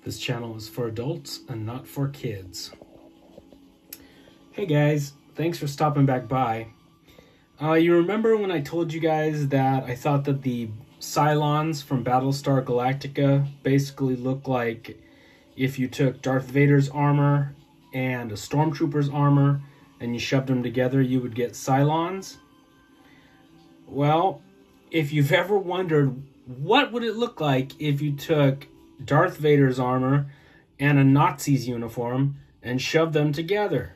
This channel is for adults and not for kids. Hey guys, thanks for stopping back by. You remember when I told you guys that I thought that the Cylons from Battlestar Galactica basically look like if you took Darth Vader's armor and a Stormtrooper's armor and you shoved them together, you would get Cylons? Well, if you've ever wondered what would it look like if you took Darth Vader's armor and a Nazi's uniform and shoved them together?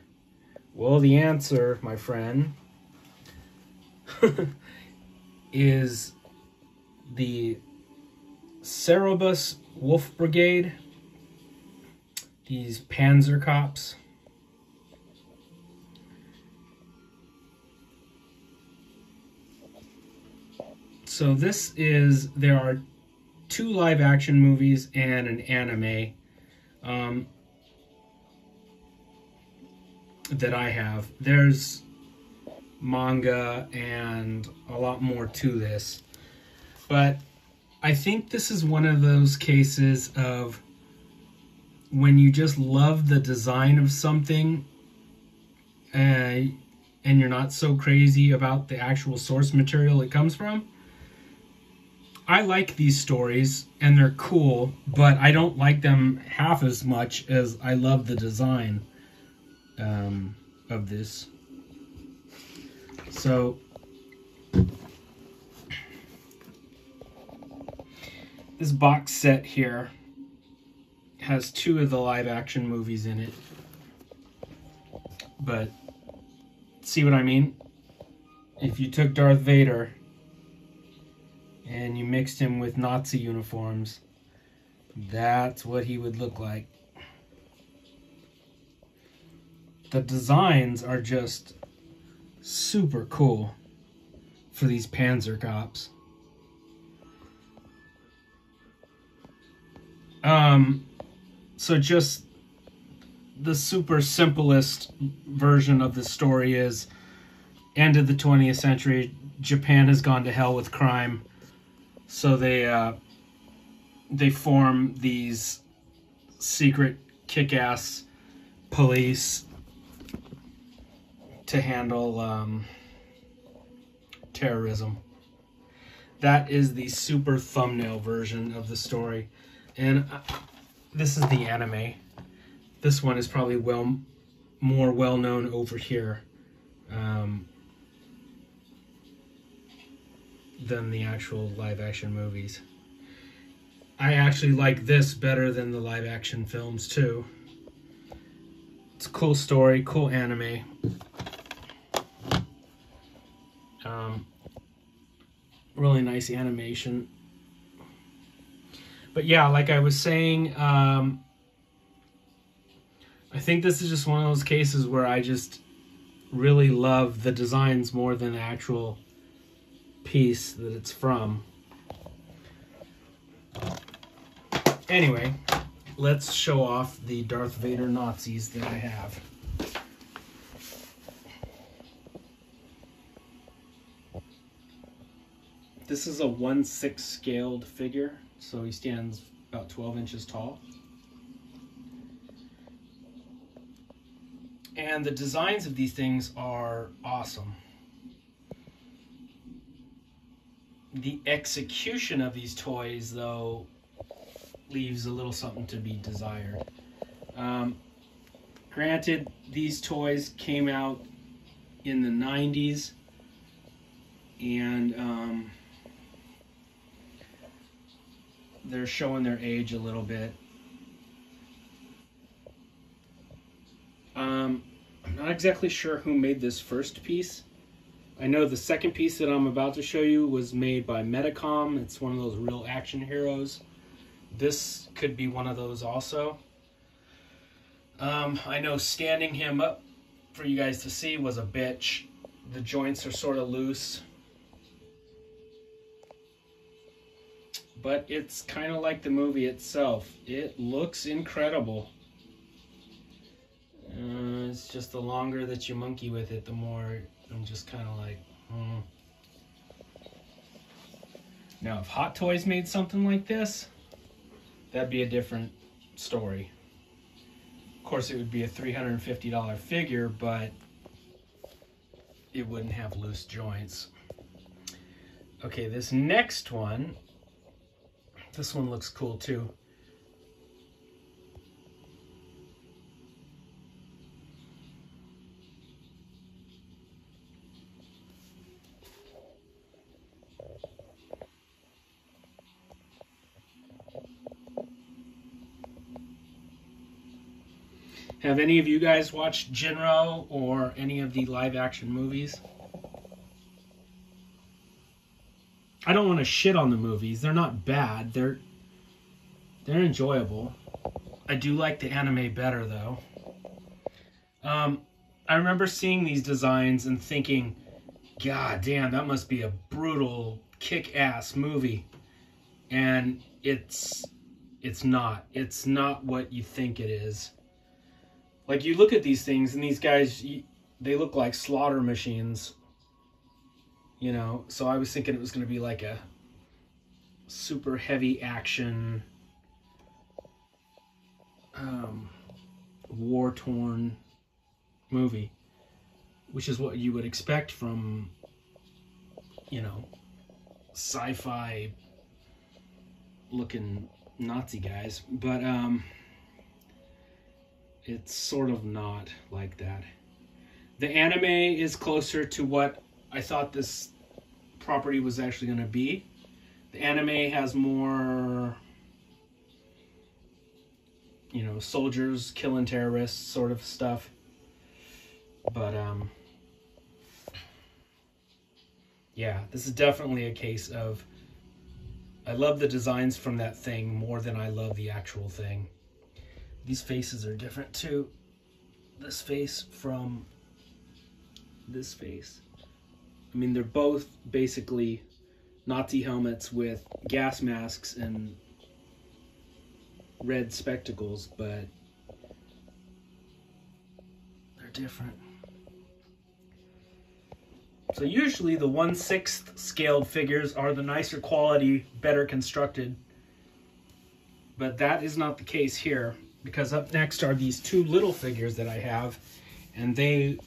Well, the answer, my friend, is the Kerberos Wolf Brigade, these Panzer cops. So there are 2 live action movies and an anime that I have. There's manga and a lot more to this. But I think this is one of those cases of when you just love the design of something and you're not so crazy about the actual source material it comes from. I like these stories and they're cool, but I don't like them half as much as I love the design of this. So this box set here has 2 of the live action movies in it. But see what I mean? If you took Darth Vader and you mixed him with Nazi uniforms, that's what he would look like. The designs are just super cool for these Panzer cops. So just the super simplest version of the story is, end of the 20th century, Japan has gone to hell with crime. So they form these secret kick-ass police to handle terrorism. That is the super thumbnail version of the story. And this is the anime. This one is probably more well-known over here than the actual live-action movies. I actually like this better than the live-action films, too. It's a cool story, cool anime. Really nice animation. But yeah, like I was saying, I think this is just one of those cases where I just really love the designs more than the actual piece that it's from. Anyway, let's show off the Darth Vader Nazis that I have. This is a 1/6 scaled figure, so he stands about 12 inches tall. And the designs of these things are awesome. The execution of these toys, though, leaves a little something to be desired. Granted, these toys came out in the 90s, and they're showing their age a little bit. I'm not exactly sure who made this first piece. I know the second piece that I'm about to show you was made by Medicom. It's one of those real action heroes. This could be one of those also. I know standing him up for you guys to see was a bitch. The joints are sort of loose. But it's kind of like the movie itself. It looks incredible. It's just the longer that you monkey with it, the more I'm just kind of like, Now, if Hot Toys made something like this, that'd be a different story. Of course, it would be a $350 figure, but it wouldn't have loose joints. Okay, this next one, this one looks cool too. Have any of you guys watched Jinro or any of the live action movies? I don't want to shit on the movies. They're not bad. They're enjoyable. I do like the anime better though. I remember seeing these designs and thinking, God damn, that must be a brutal, kick-ass movie. And it's not. It's not what you think it is. Like, you look at these things, and these guys, they look like slaughter machines. You know, so I was thinking it was going to be like a super heavy action, war-torn movie, which is what you would expect from, you know, sci-fi looking Nazi guys. But, it's sort of not like that. The anime is closer to what I thought this property was actually going to be. The anime has more, you know, soldiers killing terrorists sort of stuff. But, yeah, this is definitely a case of I love the designs from that thing more than I love the actual thing. These faces are different too. This face from this face. I mean, they're both basically Nazi helmets with gas masks and red spectacles, but they're different. So usually the 1/6 scaled figures are the nicer quality, better constructed. But that is not the case here, because up next are these two little figures that I have, and they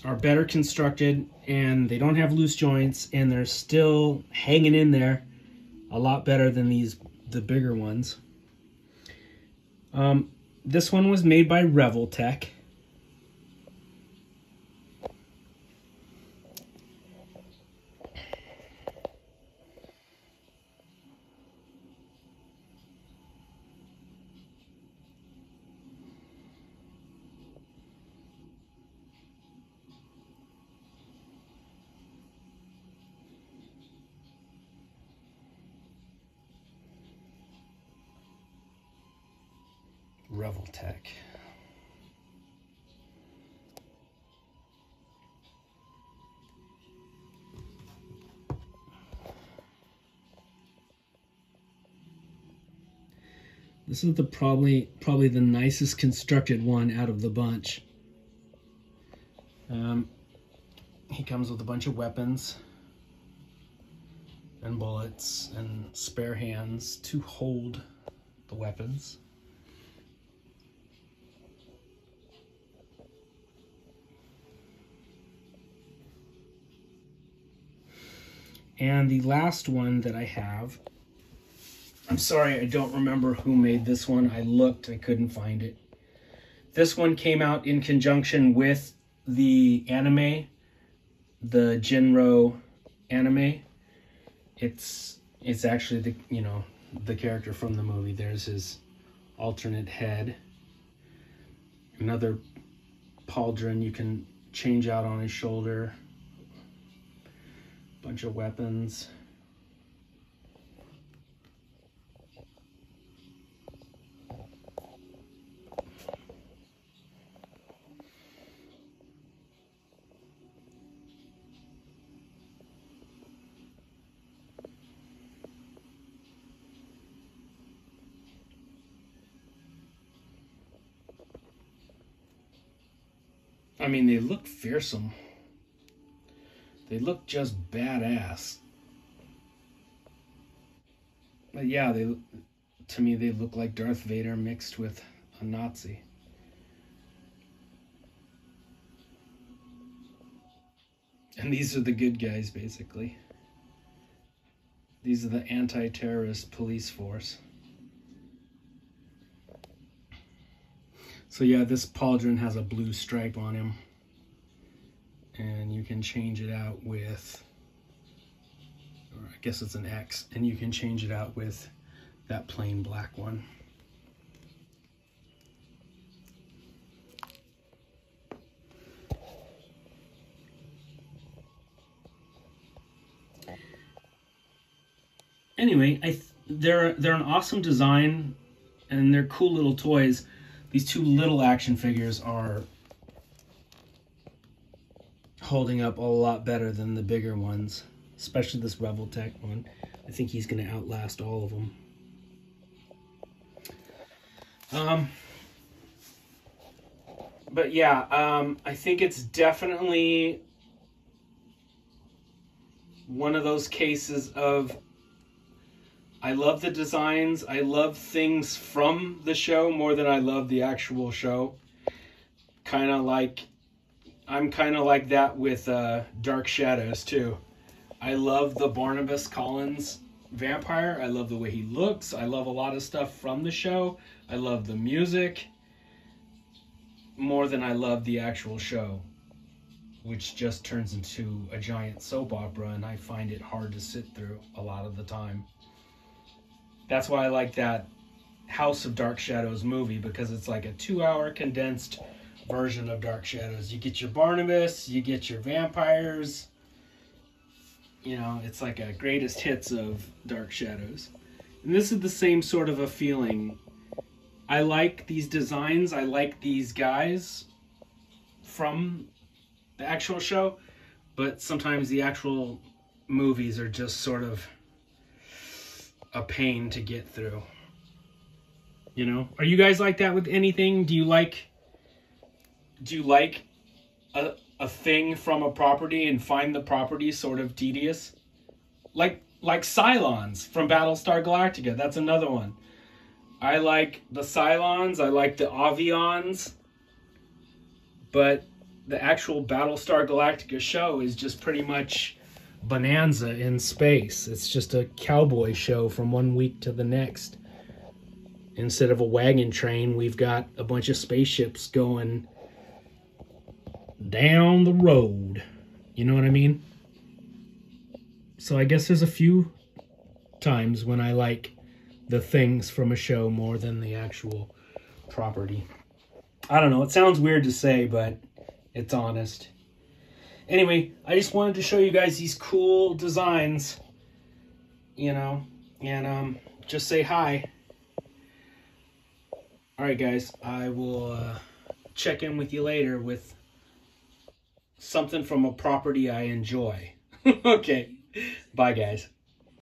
are better constructed, and they don't have loose joints, and they're still hanging in there a lot better than the bigger ones. This one was made by Revoltech. Revoltech. This is probably the nicest constructed one out of the bunch. He comes with a bunch of weapons and bullets and spare hands to hold the weapons. And the last one that I have, I'm sorry, I don't remember who made this one. I looked, I couldn't find it. This one came out in conjunction with the anime, the Jinro anime. It's actually the, you know, the character from the movie. There's his alternate head. Another pauldron you can change out on his shoulder. Bunch of weapons. I mean, they look fearsome. They look just badass. But yeah, to me, they look like Darth Vader mixed with a Nazi. And these are the good guys, basically. These are the anti-terrorist police force. So yeah, this pauldron has a blue stripe on him. And you can change it out with, or I guess it's an X, and you can change it out with that plain black one. Anyway, they're an awesome design, and they're cool little toys. These two little action figures are holding up a lot better than the bigger ones, especially this Rebel Tech one. I think he's going to outlast all of them. But yeah, I think it's definitely one of those cases of, I love the designs, I love things from the show more than I love the actual show. I'm kind of like that with Dark Shadows too. I love the Barnabas Collins vampire. I love the way he looks. I love a lot of stuff from the show. I love the music more than I love the actual show, which just turns into a giant soap opera, and I find it hard to sit through a lot of the time. That's why I like that House of Dark Shadows movie, because it's like a 2-hour condensed version of Dark Shadows. You get your Barnabas, you get your vampires. You know, it's like a greatest hits of Dark Shadows. And this is the same sort of a feeling. I like these designs, I like these guys from the actual show, but sometimes the actual movies are just sort of a pain to get through. You know? Are you guys like that with anything? Do you like a thing from a property and find the property sort of tedious? Like Cylons from Battlestar Galactica. That's another one. I like the Cylons, I like the Avions, but the actual Battlestar Galactica show is just pretty much Bonanza in space. It's just a cowboy show from one week to the next. Instead of a wagon train, we've got a bunch of spaceships going down the road. You know what I mean? So I guess there's a few times when I like the things from a show more than the actual property. I don't know. It sounds weird to say, but it's honest. Anyway, I just wanted to show you guys these cool designs, you know, and just say hi. All right, guys, I will check in with you later with something from a property I enjoy. Okay, bye, guys.